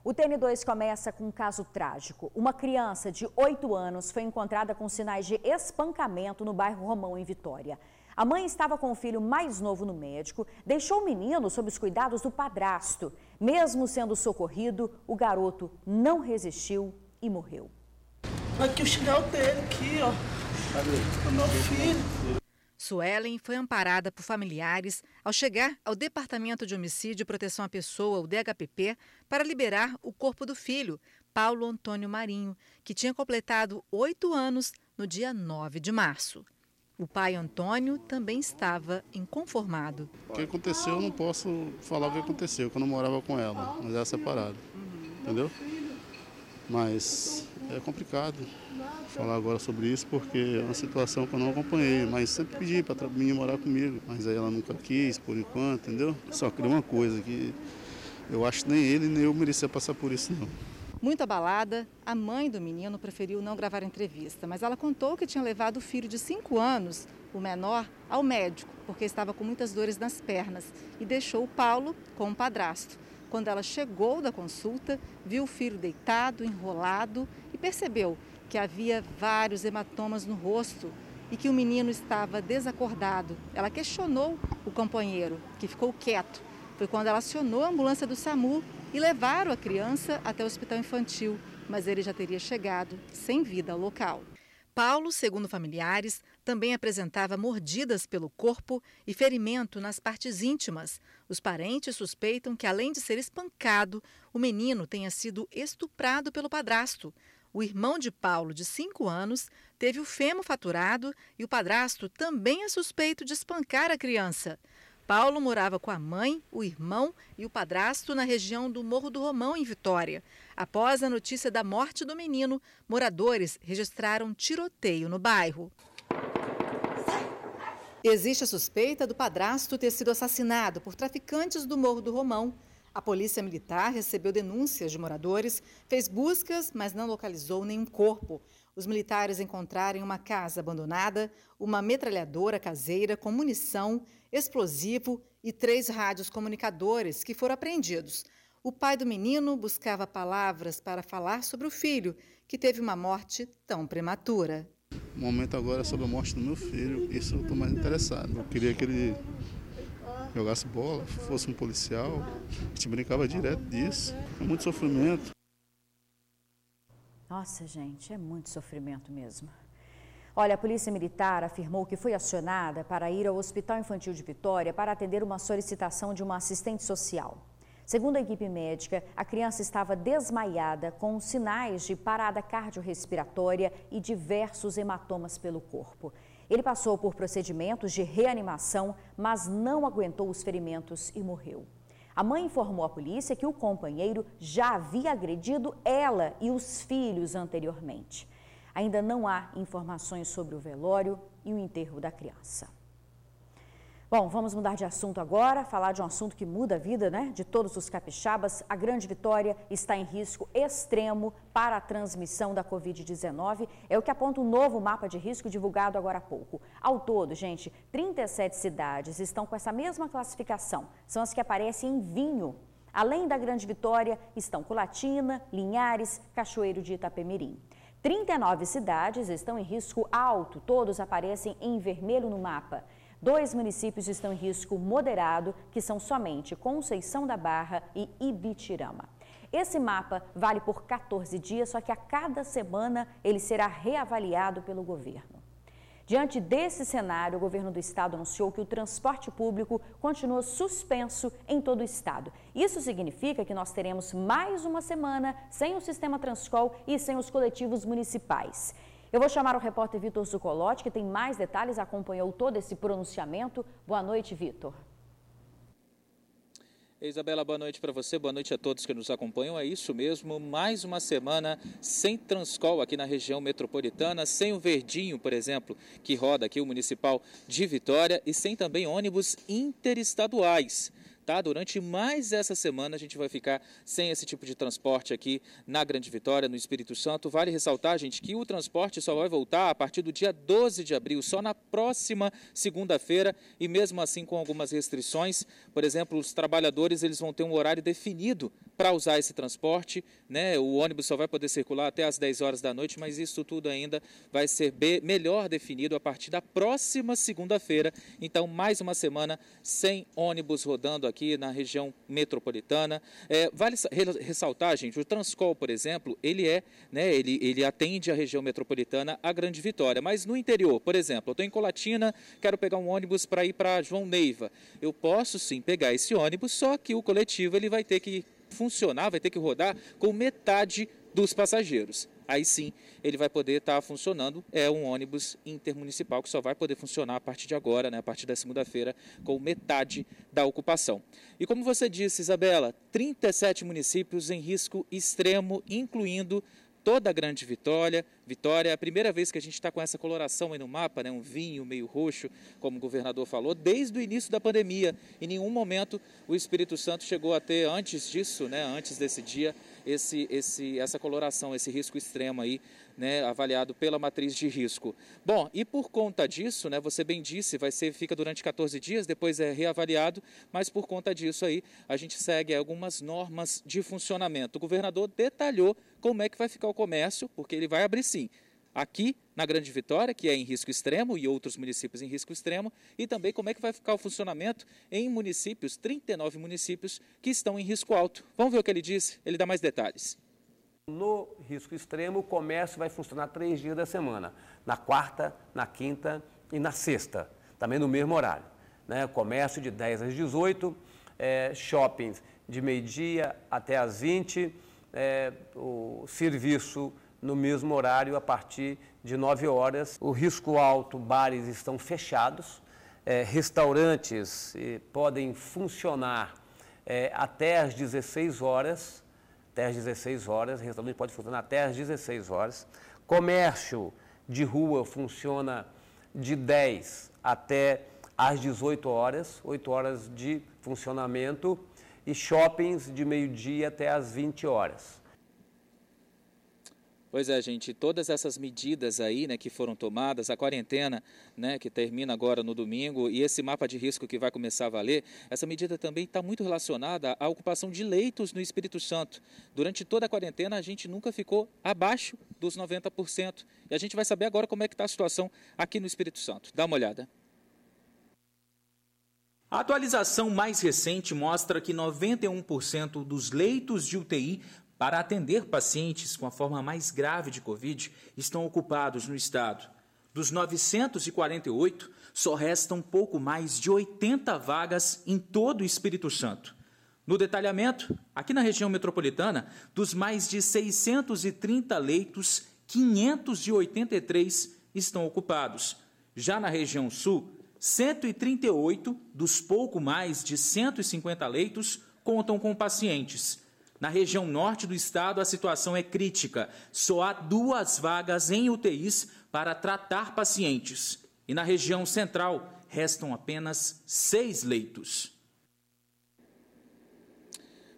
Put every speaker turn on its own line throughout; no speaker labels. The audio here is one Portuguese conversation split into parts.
O TN2 começa com um caso trágico. Uma criança de 8 anos foi encontrada com sinais de espancamento no bairro Romão, em Vitória. A mãe estava com o filho mais novo no médico, deixou o menino sob os cuidados do padrasto. Mesmo sendo socorrido, o garoto não resistiu e morreu.
Aqui o chinelo dele, aqui, ó. O meu filho.
Suelen foi amparada por familiares ao chegar ao Departamento de Homicídio e Proteção à Pessoa, o DHPP, para liberar o corpo do filho, Paulo Antônio Marinho, que tinha completado 8 anos no dia 9 de março. O pai Antônio também estava inconformado.
O que aconteceu, eu não posso falar o que aconteceu, que eu não morava com ela, mas era separado, entendeu? Mas é complicado falar agora sobre isso, porque é uma situação que eu não acompanhei, mas sempre pedi para mim morar comigo, mas aí ela nunca quis, por enquanto, entendeu? Só queria uma coisa, que eu acho que nem ele nem eu merecia passar por isso, não.
Muito abalada, a mãe do menino preferiu não gravar a entrevista, mas ela contou que tinha levado o filho de 5 anos, o menor, ao médico, porque estava com muitas dores nas pernas, e deixou o Paulo com o padrasto. Quando ela chegou da consulta, viu o filho deitado, enrolado e percebeu que havia vários hematomas no rosto e que o menino estava desacordado. Ela questionou o companheiro, que ficou quieto. Foi quando ela acionou a ambulância do SAMU e levaram a criança até o hospital infantil, mas ele já teria chegado sem vida ao local. Paulo, segundo familiares, também apresentava mordidas pelo corpo e ferimento nas partes íntimas. Os parentes suspeitam que, além de ser espancado, o menino tenha sido estuprado pelo padrasto. O irmão de Paulo, de 5 anos, teve o fêmur fraturado e o padrasto também é suspeito de espancar a criança. Paulo morava com a mãe, o irmão e o padrasto na região do Morro do Romão, em Vitória. Após a notícia da morte do menino, moradores registraram tiroteio no bairro. Existe a suspeita do padrasto ter sido assassinado por traficantes do Morro do Romão. A polícia militar recebeu denúncias de moradores, fez buscas, mas não localizou nenhum corpo. Os militares encontraram em uma casa abandonada uma metralhadora caseira com munição, explosivo e 3 rádios comunicadores que foram apreendidos. O pai do menino buscava palavras para falar sobre o filho, que teve uma morte tão prematura.
O momento agora é sobre a morte do meu filho, isso eu estou mais interessado. Eu queria que ele jogasse bola, fosse um policial, a gente brincava direto disso. É muito sofrimento.
Nossa, gente, é muito sofrimento mesmo. Olha, a Polícia Militar afirmou que foi acionada para ir ao Hospital Infantil de Vitória para atender uma solicitação de uma assistente social. Segundo a equipe médica, a criança estava desmaiada com sinais de parada cardiorrespiratória e diversos hematomas pelo corpo. Ele passou por procedimentos de reanimação, mas não aguentou os ferimentos e morreu. A mãe informou à polícia que o companheiro já havia agredido ela e os filhos anteriormente. Ainda não há informações sobre o velório e o enterro da criança. Bom, vamos mudar de assunto agora, falar de um assunto que muda a vida, de todos os capixabas. A Grande Vitória está em risco extremo para a transmissão da Covid-19. É o que aponta um novo mapa de risco divulgado agora há pouco. Ao todo, gente, 37 cidades estão com essa mesma classificação. São as que aparecem em vinho. Além da Grande Vitória, estão Colatina, Linhares, Cachoeiro de Itapemirim. 39 cidades estão em risco alto, todos aparecem em vermelho no mapa. 2 municípios estão em risco moderado, que são somente Conceição da Barra e Ibitirama. Esse mapa vale por 14 dias, só que a cada semana ele será reavaliado pelo governo. Diante desse cenário, o governo do estado anunciou que o transporte público continua suspenso em todo o estado. Isso significa que nós teremos mais uma semana sem o sistema Transcol e sem os coletivos municipais. Eu vou chamar o repórter Vitor Zucolotti, que tem mais detalhes, acompanhou todo esse pronunciamento. Boa noite, Vitor.
Isabela, boa noite para você, boa noite a todos que nos acompanham. É isso mesmo, mais uma semana sem Transcol aqui na região metropolitana, sem o Verdinho, por exemplo, que roda aqui o Municipal de Vitória, e sem também ônibus interestaduais. tá? Durante mais essa semana a gente vai ficar sem esse tipo de transporte aqui na Grande Vitória, no Espírito Santo. Vale ressaltar, gente, que o transporte só vai voltar a partir do dia 12 de abril, só na próxima segunda-feira, e mesmo assim com algumas restrições. Por exemplo, os trabalhadores eles vão ter um horário definido para usar esse transporte, né? O ônibus só vai poder circular até às 10 horas da noite, mas isso tudo ainda vai ser melhor definido a partir da próxima segunda-feira. Então, mais uma semana sem ônibus rodando aqui na região metropolitana. Vale ressaltar, gente, o Transcol, por exemplo, ele atende a região metropolitana, a Grande Vitória. Mas no interior, por exemplo, eu estou em Colatina, quero pegar um ônibus para ir para João Neiva. Eu posso sim pegar esse ônibus, só que o coletivo ele vai ter que funcionar, vai ter que rodar com metade dos passageiros. Aí sim, ele vai poder estar funcionando, é um ônibus intermunicipal que só vai poder funcionar a partir de agora, né, a partir da segunda-feira, com metade da ocupação. E como você disse, Isabela, 37 municípios em risco extremo, incluindo toda a Grande Vitória. É a primeira vez que a gente está com essa coloração aí no mapa, né? Um vinho meio roxo, como o governador falou, desde o início da pandemia. Em nenhum momento o Espírito Santo chegou a ter, antes disso, né? Antes desse dia, essa coloração, esse risco extremo aí, né? Avaliado pela matriz de risco. Bom, e por conta disso, né? Você bem disse, fica durante 14 dias, depois é reavaliado, mas por conta disso aí, a gente segue algumas normas de funcionamento. O governador detalhou como é que vai ficar o comércio, porque ele vai abrir sim, aqui na Grande Vitória, que é em risco extremo, e outros municípios em risco extremo, e também como é que vai ficar o funcionamento em municípios, 39 municípios que estão em risco alto. Vamos ver o que ele disse, ele dá mais detalhes.
No risco extremo, o comércio vai funcionar 3 dias da semana, na quarta, na quinta e na sexta, também no mesmo horário, né? Comércio de 10 às 18, shoppings de meio-dia até às 20, o serviço no mesmo horário a partir de 9 horas. O risco alto, bares estão fechados, restaurantes podem funcionar até às 16 horas, restaurante pode funcionar até às 16 horas. Comércio de rua funciona de 10 até às 18 horas, 8 horas de funcionamento, e shoppings de meio-dia até às 20 horas.
Pois é, gente, todas essas medidas aí, né, que foram tomadas, a quarentena, né, que termina agora no domingo, e esse mapa de risco que vai começar a valer, essa medida também está muito relacionada à ocupação de leitos no Espírito Santo. Durante toda a quarentena, a gente nunca ficou abaixo dos 90%. E a gente vai saber agora como é que está a situação aqui no Espírito Santo. Dá uma olhada.
A atualização mais recente mostra que 91% dos leitos de UTI para atender pacientes com a forma mais grave de Covid estão ocupados no estado. Dos 948, só restam pouco mais de 80 vagas em todo o Espírito Santo. No detalhamento, aqui na região metropolitana, dos mais de 630 leitos, 583 estão ocupados. Já na região sul, 138 dos pouco mais de 150 leitos contam com pacientes. Na região norte do estado, a situação é crítica. Só há 2 vagas em UTIs para tratar pacientes. E na região central, restam apenas 6 leitos.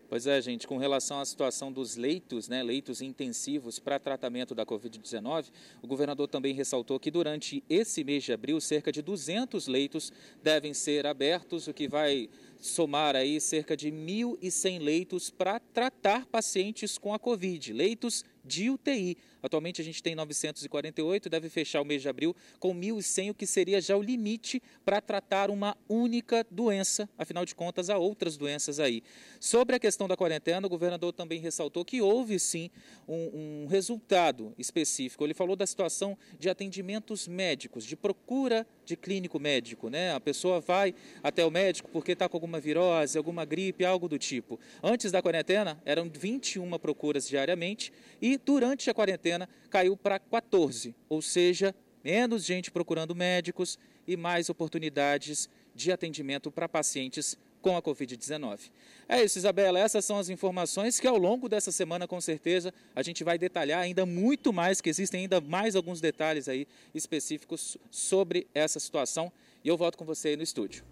Pois é, gente, com relação à situação dos leitos, né, leitos intensivos para tratamento da Covid-19, o governador também ressaltou que durante esse mês de abril, cerca de 200 leitos devem ser abertos, o que vai somar aí cerca de 1.100 leitos para tratar pacientes com a Covid, leitos de UTI. Atualmente a gente tem 948, deve fechar o mês de abril com 1.100, o que seria já o limite para tratar uma única doença, afinal de contas há outras doenças aí. Sobre a questão da quarentena, o governador também ressaltou que houve sim um resultado específico. Ele falou da situação de atendimentos médicos, de procura de clínico médico, né? A pessoa vai até o médico porque está com alguma virose, alguma gripe, algo do tipo. Antes da quarentena, eram 21 procuras diariamente e durante a quarentena caiu para 14, ou seja, menos gente procurando médicos e mais oportunidades de atendimento para pacientes com a Covid-19. É isso, Isabela, essas são as informações que ao longo dessa semana, com certeza, a gente vai detalhar ainda muito mais, que existem ainda mais alguns detalhes aí específicos sobre essa situação. E eu volto com você aí no estúdio.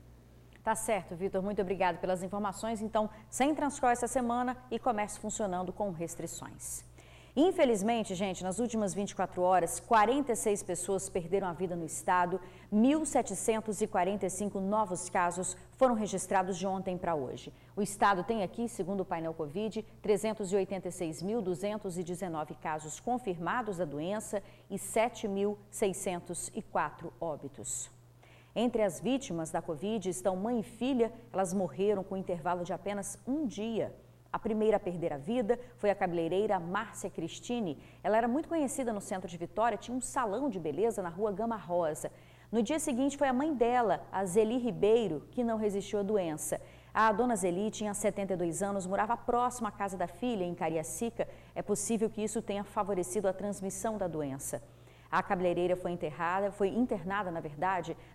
Tá certo, Vitor. Muito obrigado pelas informações. Então, sem Transcor essa semana e comércio funcionando com restrições. Infelizmente, gente, nas últimas 24 horas, 46 pessoas perderam a vida no estado, 1.745 novos casos foram registrados de ontem para hoje. O estado tem aqui, segundo o painel Covid, 386.219 casos confirmados da doença e 7.604 óbitos. Entre as vítimas da Covid estão mãe e filha, elas morreram com intervalo de apenas um dia. A primeira a perder a vida foi a cabeleireira Márcia Cristine. Ela era muito conhecida no centro de Vitória, tinha um salão de beleza na rua Gama Rosa. No dia seguinte foi a mãe dela, a Zeli Ribeiro, que não resistiu à doença. A dona Zeli tinha 72 anos, morava próximo à casa da filha, em Cariacica. É possível que isso tenha favorecido a transmissão da doença. A cabeleireira foi internada,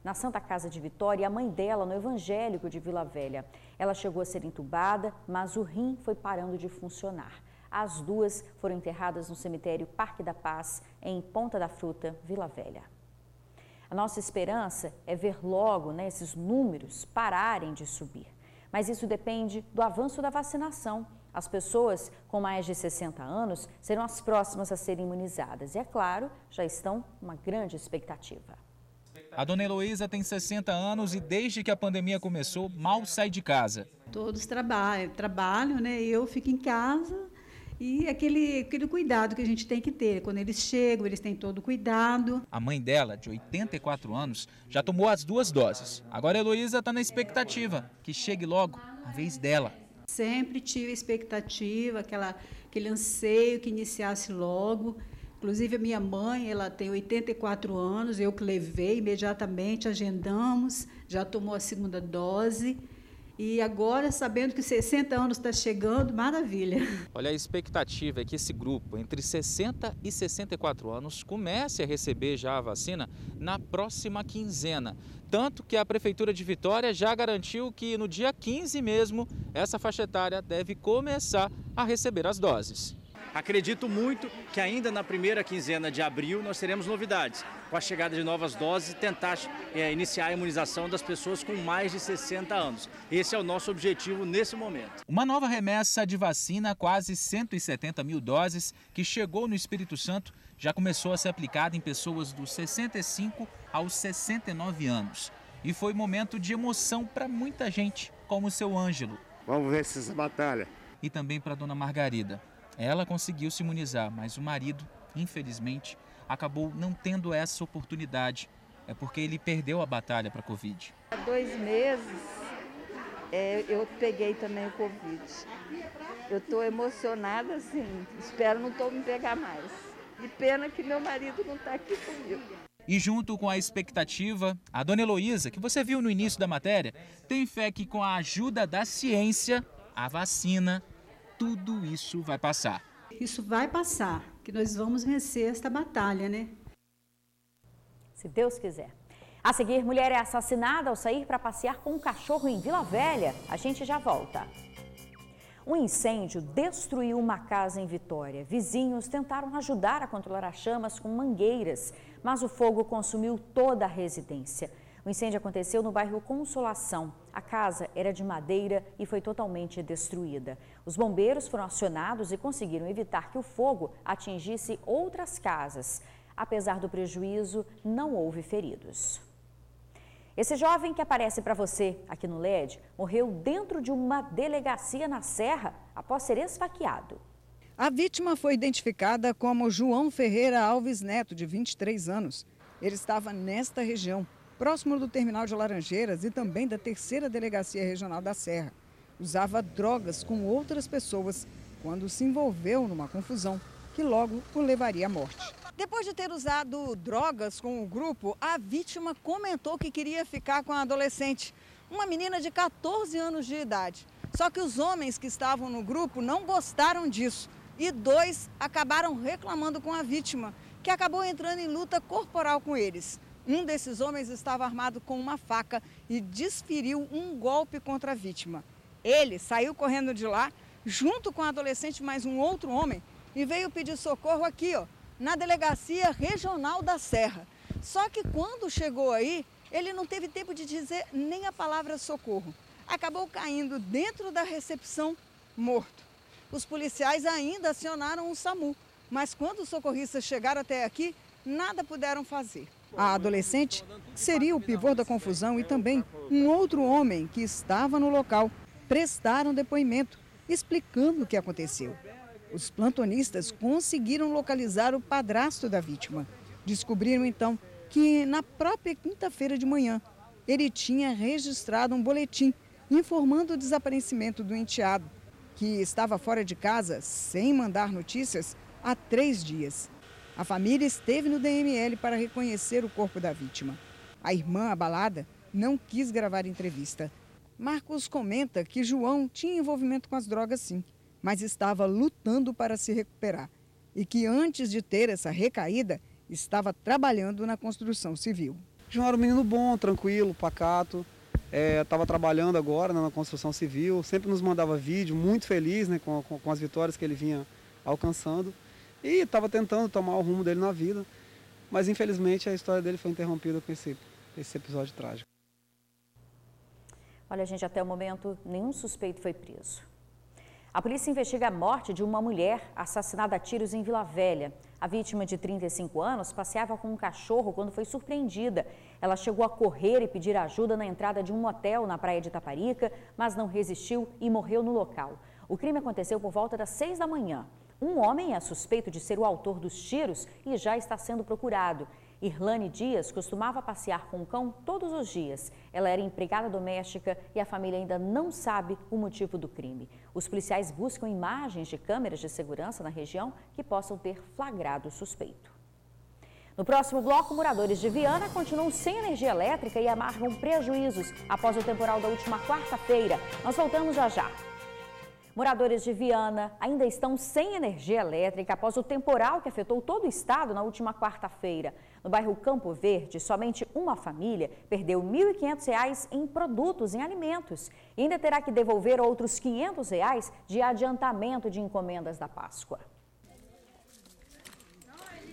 na Santa Casa de Vitória e a mãe dela no Evangélico de Vila Velha. Ela chegou a ser entubada, mas o rim foi parando de funcionar. As duas foram enterradas no cemitério Parque da Paz, em Ponta da Fruta, Vila Velha. A nossa esperança é ver logo esses números pararem de subir. Mas isso depende do avanço da vacinação. As pessoas com mais de 60 anos serão as próximas a serem imunizadas. E, é claro, já estão com uma grande expectativa.
A dona Heloísa tem 60 anos e desde que a pandemia começou, mal sai de casa.
Todos trabalham, né? Eu fico em casa e aquele cuidado que a gente tem que ter. Quando eles chegam, eles têm todo o cuidado.
A mãe dela, de 84 anos, já tomou as 2 doses. Agora a Heloísa está na expectativa que chegue logo a vez dela.
Sempre tive a expectativa, aquele anseio que iniciasse logo. Inclusive, a minha mãe, ela tem 84 anos, eu que levei imediatamente, agendamos, já tomou a 2ª dose. E agora, sabendo que 60 anos está chegando, maravilha.
Olha, a expectativa é que esse grupo, entre 60 e 64 anos, comece a receber já a vacina na próxima quinzena. Tanto que a Prefeitura de Vitória já garantiu que no dia 15 mesmo, essa faixa etária deve começar a receber as doses.
Acredito muito que ainda na primeira quinzena de abril nós teremos novidades. Com a chegada de novas doses, tentar iniciar a imunização das pessoas com mais de 60 anos. Esse é o nosso objetivo nesse momento.
Uma nova remessa de vacina, quase 170 mil doses, que chegou no Espírito Santo, já começou a ser aplicada em pessoas dos 65 aos 69 anos. E foi momento de emoção para muita gente, como o seu Ângelo.
Vamos ver essa batalha.
E também para a dona Margarida. Ela conseguiu se imunizar, mas o marido, infelizmente, acabou não tendo essa oportunidade. É porque ele perdeu a batalha para a Covid.
Há 2 meses eu peguei também o Covid. Eu estou emocionada, assim, espero não me pegar mais. E pena que meu marido não está aqui comigo.
E junto com a expectativa, a dona Heloísa, que você viu no início da matéria, tem fé que com a ajuda da ciência, a vacina, tudo isso vai passar.
Isso vai passar, que nós vamos vencer esta batalha, né?
Se Deus quiser. A seguir, mulher é assassinada ao sair para passear com um cachorro em Vila Velha. A gente já volta. Um incêndio destruiu uma casa em Vitória. Vizinhos tentaram ajudar a controlar as chamas com mangueiras, mas o fogo consumiu toda a residência. O incêndio aconteceu no bairro Consolação. A casa era de madeira e foi totalmente destruída. Os bombeiros foram acionados e conseguiram evitar que o fogo atingisse outras casas. Apesar do prejuízo, não houve feridos. Esse jovem que aparece para você aqui no LED morreu dentro de uma delegacia na Serra após ser esfaqueado.
A vítima foi identificada como João Ferreira Alves Neto, de 23 anos. Ele estava nesta região, próximo do terminal de Laranjeiras e também da 3ª Delegacia Regional da Serra. Usava drogas com outras pessoas quando se envolveu numa confusão que logo o levaria à morte. Depois de ter usado drogas com o grupo, a vítima comentou que queria ficar com a adolescente, uma menina de 14 anos de idade. Só que os homens que estavam no grupo não gostaram disso e 2 acabaram reclamando com a vítima, que acabou entrando em luta corporal com eles. Um desses homens estava armado com uma faca e desferiu um golpe contra a vítima. Ele saiu correndo de lá, junto com a adolescente mais um outro homem, e veio pedir socorro aqui, na Delegacia Regional da Serra. Só que quando chegou aí, Ele não teve tempo de dizer nem a palavra socorro. Acabou caindo dentro da recepção, morto. Os policiais ainda acionaram o SAMU, mas quando os socorristas chegaram até aqui, nada puderam fazer. A adolescente seria o pivô da confusão e também um outro homem que estava no local prestaram depoimento, explicando o que aconteceu. Os plantonistas conseguiram localizar o padrasto da vítima. Descobriram então que na própria quinta-feira de manhã ele tinha registrado um boletim informando o desaparecimento do enteado, que estava fora de casa sem mandar notícias há 3 dias. A família esteve no DML para reconhecer o corpo da vítima. A irmã, abalada, não quis gravar entrevista. Marcos comenta que João tinha envolvimento com as drogas sim, mas estava lutando para se recuperar e que antes de ter essa recaída, estava trabalhando na construção civil.
João era um menino bom, tranquilo, pacato, estava trabalhando agora na construção civil, sempre nos mandava vídeo, muito feliz, né, com as vitórias que ele vinha alcançando e estava tentando tomar o rumo dele na vida, mas infelizmente a história dele foi interrompida com esse episódio trágico.
Olha, gente, até o momento nenhum suspeito foi preso. A polícia investiga a morte de uma mulher assassinada a tiros em Vila Velha. A vítima, de 35 anos, passeava com um cachorro quando foi surpreendida. Ela chegou a correr e pedir ajuda na entrada de um motel na praia de Taparica, mas não resistiu e morreu no local. O crime aconteceu por volta das 6 da manhã. Um homem é suspeito de ser o autor dos tiros e já está sendo procurado. Irlane Dias costumava passear com o cão todos os dias. Ela era empregada doméstica e a família ainda não sabe o motivo do crime. Os policiais buscam imagens de câmeras de segurança na região que possam ter flagrado o suspeito. No próximo bloco, moradores de Viana continuam sem energia elétrica e amargam prejuízos após o temporal da última quarta-feira. Nós voltamos já já. Moradores de Viana ainda estão sem energia elétrica após o temporal que afetou todo o estado na última quarta-feira. No bairro Campo Verde, somente uma família perdeu R$ 1.500 em produtos, em alimentos. E ainda terá que devolver outros R$ 500 de adiantamento de encomendas da Páscoa.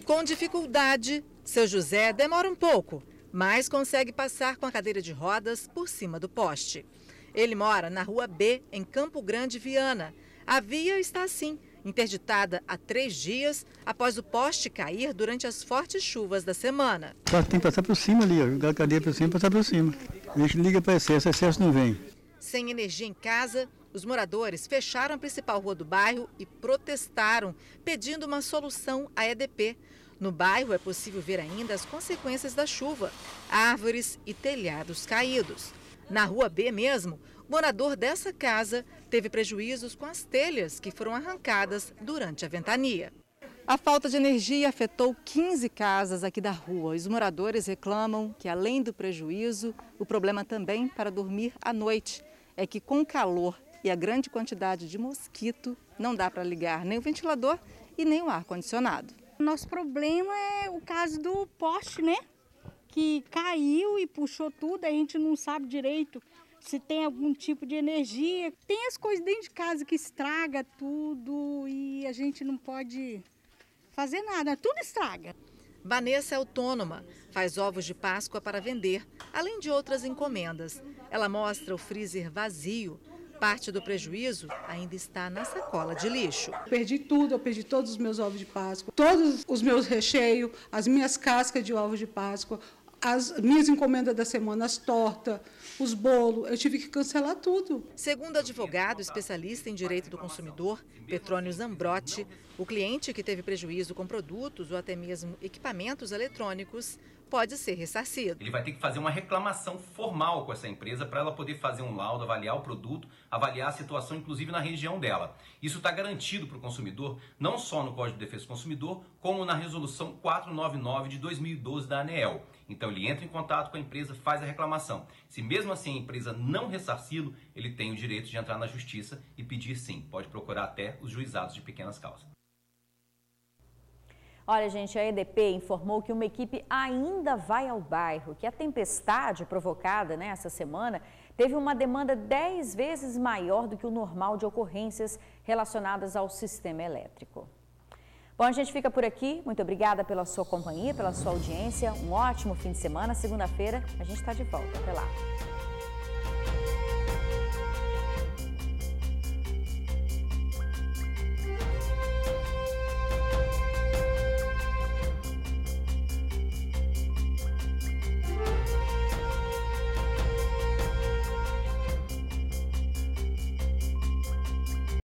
Com dificuldade, seu José demora um pouco, mas consegue passar com a cadeira de rodas por cima do poste. Ele mora na Rua B, em Campo Grande, Viana. A via está assim, interditada há 3 dias após o poste cair durante as fortes chuvas da semana.
Só tem que passar por cima ali, ó, a cadeia por cima, passar por cima. A gente liga para excesso, excesso não vem.
Sem energia em casa, os moradores fecharam a principal rua do bairro e protestaram, pedindo uma solução à EDP. No bairro é possível ver ainda as consequências da chuva, árvores e telhados caídos. Na Rua B mesmo, o morador dessa casa teve prejuízos com as telhas que foram arrancadas durante a ventania. A falta de energia afetou 15 casas aqui da rua. Os moradores reclamam que, além do prejuízo, o problema também para dormir à noite é que, com o calor e a grande quantidade de mosquito, não dá para ligar nem o ventilador e nem o ar-condicionado.
Nosso problema é o caso do poste, né? Que caiu e puxou tudo, a gente não sabe direito se tem algum tipo de energia. Tem as coisas dentro de casa que estraga tudo e a gente não pode fazer nada, tudo estraga.
Vanessa é autônoma, faz ovos de Páscoa para vender, além de outras encomendas. Ela mostra o freezer vazio. Parte do prejuízo ainda está na sacola de lixo.
Perdi tudo, eu perdi todos os meus ovos de Páscoa, todos os meus recheios, as minhas cascas de ovos de Páscoa, as minhas encomendas da semana, as tortas, os bolos, eu tive que cancelar tudo.
Segundo o advogado especialista em direito do consumidor, Petrônio Zambrotti, o cliente que teve prejuízo com produtos ou até mesmo equipamentos eletrônicos pode ser ressarcido.
Ele vai ter que fazer uma reclamação formal com essa empresa para ela poder fazer um laudo, avaliar o produto, avaliar a situação, inclusive na região dela. Isso está garantido para o consumidor, não só no Código de Defesa do Consumidor, como na Resolução 499 de 2012 da ANEEL. Então ele entra em contato com a empresa, faz a reclamação. Se mesmo assim a empresa não ressarci-lo, ele tem o direito de entrar na justiça e pedir sim. Pode procurar até os juizados de pequenas causas.
Olha, gente, a EDP informou que uma equipe ainda vai ao bairro, que a tempestade provocada nessa semana teve uma demanda 10 vezes maior do que o normal de ocorrências relacionadas ao sistema elétrico. Bom, a gente fica por aqui. Muito obrigada pela sua companhia, pela sua audiência. Um ótimo fim de semana. Segunda-feira a gente está de volta. Até lá.